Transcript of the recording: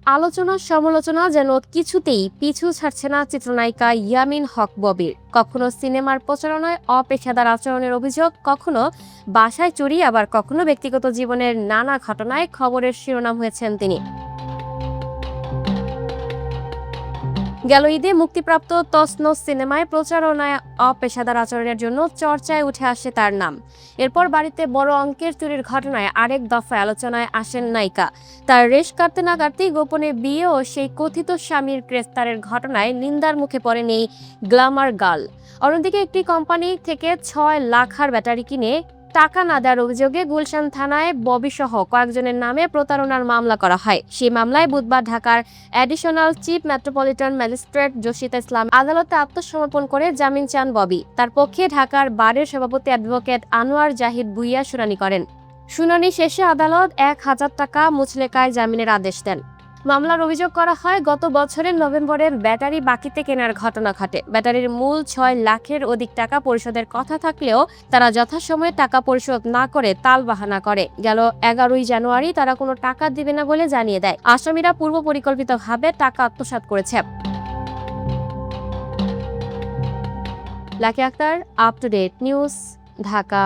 আলোচনা সমালোচনা যেন কিছুতেই পিছু ছাড়ছে না চিত্রনায়িকা ইয়ামিন হক ববির। কখনো সিনেমার প্রচারণায় অপেশাদার আচরণের অভিযোগ, কখনো বাসায় চুরি, আবার কখনো ব্যক্তিগত জীবনের নানা ঘটনায় খবরের শিরোনাম হয়েছেন তিনি। গেল ঈদে মুক্তিপ্রাপ্ত তছনছ সিনেমায় প্রচারণায় অপেশাদার আচরণের জন্য চর্চায় উঠে আসে তার নাম। এরপর বাড়িতে বড় অঙ্কের চুরির ঘটনায় আরেক দফায় আলোচনায় আসেন নায়িকা। তার রেশ কাটতে না কাটতেই গোপনে বিয়ে ও সেই কথিত স্বামীর গ্রেফতারের ঘটনায় নিন্দার মুখে পড়েন এই গ্ল্যামার গার্ল। অন্যদিকে একটি কোম্পানি থেকে ৬ লাখার ব্যাটারি কিনে টাকা না দেওয়ার অভিযোগে গুলশান থানায় ববি সহ কয়েকজনের নামে প্রতারণার মামলা করা হয়। সেই মামলায় বুধবার ঢাকার অ্যাডিশনাল চিফ মেট্রোপলিটন ম্যাজিস্ট্রেট জসিতা ইসলাম আদালতে আত্মসমর্পণ করে জামিন চান ববি। তার পক্ষে ঢাকার বারের সভাপতি অ্যাডভোকেট আনোয়ার জাহিদ ভুইয়া শুনানি করেন। শুনানি শেষে আদালত ১,০০০ টাকা মুচলেকায় জামিনের আদেশ দেন। মামলার অভিযোগ করা হয়, গত বছরের নভেম্বরে ব্যাটারি বাকিতে কেনার ঘটনা ঘটে। ব্যাটারির মূল ৬ লাখের অধিক টাকা পরিশোধের কথা থাকলেও তারা যথাসময়ে টাকা পরিশোধ না করে তালবাহানা করে। গেল ১১ই জানুয়ারি তারা কোনো টাকা দিবে না বলে জানিয়ে দেয়। আসামিরা পূর্ব পরিকল্পিতভাবে টাকা আত্মসাৎ করেছে। Lucky Akter, up to date news, Dhaka.